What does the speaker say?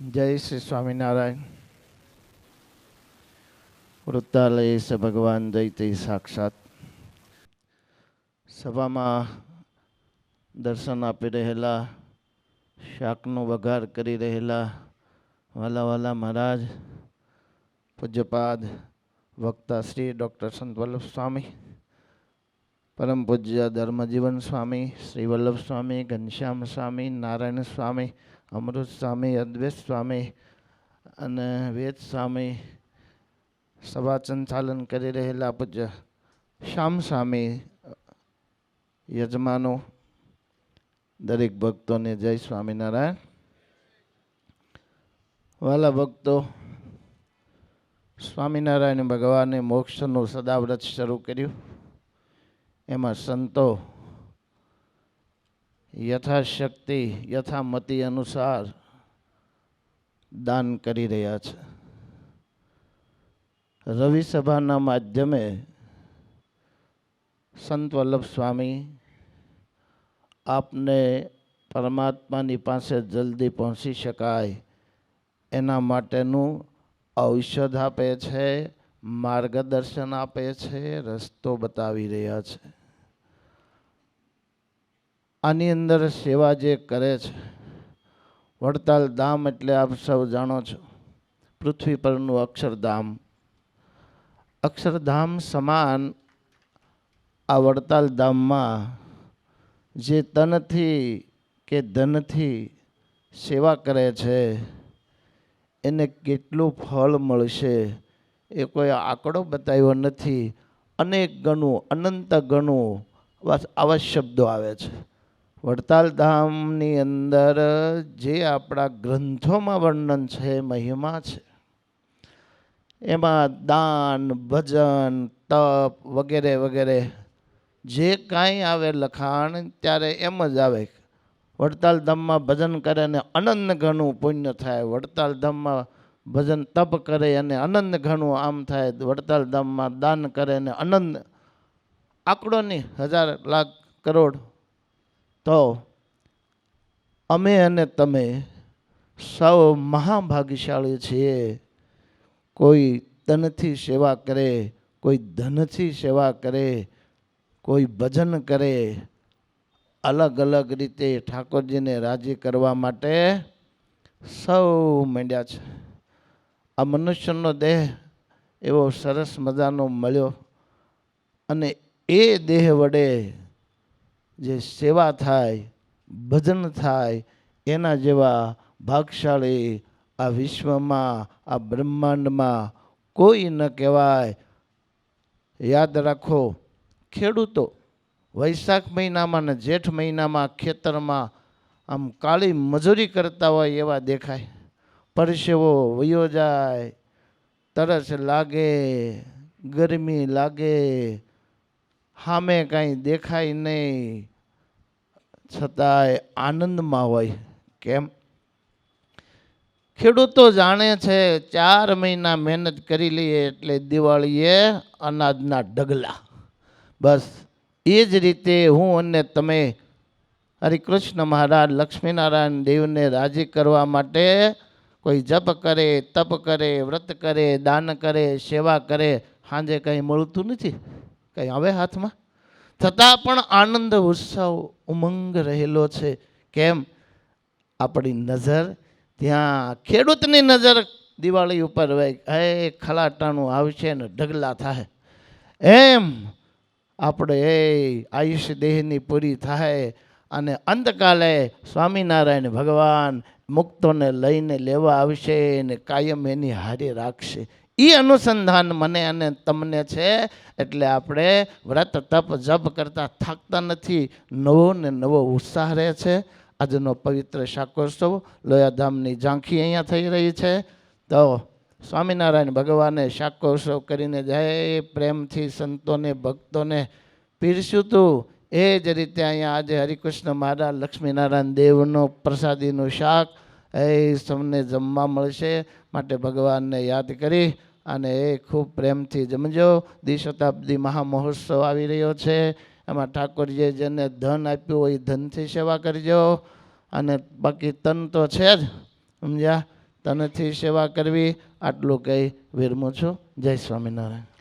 જય શ્રી સ્વામિનારાયણ. વૃત્તાલય સ ભગવાન દૈતે સાક્ષાત. સભામાં દર્શન આપી રહેલા, શાકનો વઘાર કરી રહેલા વાલા વાલા મહારાજ, પૂજ્યપાદ વક્તા શ્રી ડૉક્ટર સંત વલ્લભ સ્વામી, પરમ પૂજ્ય ધર્મજીવન સ્વામી, શ્રી વલ્લભ સ્વામી, ઘનશ્યામ સ્વામી, નારાયણ સ્વામી, અમૃત સ્વામી, અદ્વૈત સ્વામી અને વેદ સ્વામી, સભા સંચાલન કરી રહેલા પૂજ્ય શ્યામ સ્વામી, યજમાનો, દરેક ભક્તોને જય સ્વામિનારાયણ. વાલા ભક્તો, સ્વામિનારાયણ ભગવાને મોક્ષનું સદાવ્રત શરૂ કર્યું. એમાં સંતો યથાશક્તિ યથામતિ અનુસાર દાન કરી રહ્યા છે. રવિ સભાના માધ્યમે સંત વલ્લભ સ્વામી આપને પરમાત્માની પાસે જલ્દી પહોંચી શકાય એના માટેનું ઔષધ આપે છે, માર્ગદર્શન આપે છે, રસ્તો બતાવી રહ્યા છે. આની અંદર સેવા જે કરે છે, વડતાલ ધામ એટલે આપ સૌ જાણો છો, પૃથ્વી પરનું અક્ષરધામ. અક્ષરધામ સમાન આ વડતાલ ધામમાં જે તનથી કે ધનથી સેવા કરે છે એને કેટલું ફળ મળશે એ કોઈ આંકડો બતાવ્યો નથી. અનેક ગણું, અનંત ગણું આવા શબ્દો આવે છે. વડતાલ ધામની અંદર જે આપણા ગ્રંથોમાં વર્ણન છે, મહિમા છે, એમાં દાન, ભજન, તપ વગેરે વગેરે જે કાંઈ આવે લખાણ ત્યારે એમ જ આવે, વડતાલ ધામમાં ભજન કરે અને અનંત ઘણું પુણ્ય થાય, વડતાલ ધામમાં ભજન તપ કરે અને અનંત ઘણું આમ થાય, વડતાલ ધામમાં દાન કરે અને અનંત, આંકડો નહીં, 1000 લાખ કરોડ. તો અમે અને તમે સૌ મહાભાગ્યશાળી છીએ. કોઈ તનથી સેવા કરે, કોઈ ધનથી સેવા કરે, કોઈ ભજન કરે, અલગ અલગ રીતે ઠાકોરજીને રાજી કરવા માટે સૌ માંડ્યા છે. આ મનુષ્યનો દેહ એવો સરસ મજાનો મળ્યો અને એ દેહ વડે જે સેવા થાય, ભજન થાય, એના જેવા ભાગશાળી આ વિશ્વમાં, આ બ્રહ્માંડમાં કોઈ ન કહેવાય. યાદ રાખો, ખેડૂતો વૈશાખ મહિનામાં ને જેઠ મહિનામાં ખેતરમાં આમ કાળી મજૂરી કરતા હોય એવા દેખાય. પરસેવો વયો જાય, તરસ લાગે, ગરમી લાગે, સામે કાંઈ દેખાય નહીં, છતાંય આનંદમાં હોય. કેમ? ખેડૂતો જાણે છે 4 મહિના મહેનત કરી લઈએ એટલે દિવાળીએ અનાજના ઢગલા. બસ એ જ રીતે હું અને તમે હરિકૃષ્ણ મહારાજ લક્ષ્મીનારાયણ દેવને રાજી કરવા માટે કોઈ જપ કરે, તપ કરે, વ્રત કરે, દાન કરે, સેવા કરે, સાંજે કંઈ મળતું નથી, કંઈ આવે હાથમાં, છતાં પણ આનંદ, ઉત્સવ, ઉમંગ રહેલો છે. કેમ? આપણી નજર ત્યાં ખેડૂતની નજર દિવાળી ઉપર હોય, એ ખલાટાનું આવશે ને ઢગલા થાય. એમ આપણે એ આયુષ્ય દેહની પૂરી થાય અને અંતકાલે સ્વામિનારાયણ ભગવાન મુક્તોને લઈને લેવા આવશે ને કાયમ એની હારે રાખશે. એ અનુસંધાન મને અને તમને છે. એટલે આપણે વ્રત તપ જપ કરતા થાકતા નથી, નવો ને નવો ઉત્સાહ રહે છે. આજનો પવિત્ર શાકોત્સવ લોયાધામની ઝાંખી અહીંયા થઈ રહી છે. તો સ્વામિનારાયણ ભગવાને શાકોત્સવ કરીને જય પ્રેમથી સંતોને ભક્તોને પીરસ્યું હતું. એ જ રીતે અહીંયા આજે હરિકૃષ્ણ મહારાજ લક્ષ્મીનારાયણ દેવનો પ્રસાદીનું શાક એ સૌને જમવા મળશે. માટે ભગવાનને યાદ કરી અને એ ખૂબ પ્રેમથી જમજો. દ્વિશતાબ્દી મહામહોત્સવ આવી રહ્યો છે. એમાં ઠાકોરજીએ જેને ધન આપ્યું હોય ધનથી સેવા કરજો. અને બાકી તન તો છે જ, સમજ્યા? તનથી સેવા કરવી. આટલું કહી વિરમું છું. જય સ્વામિનારાયણ.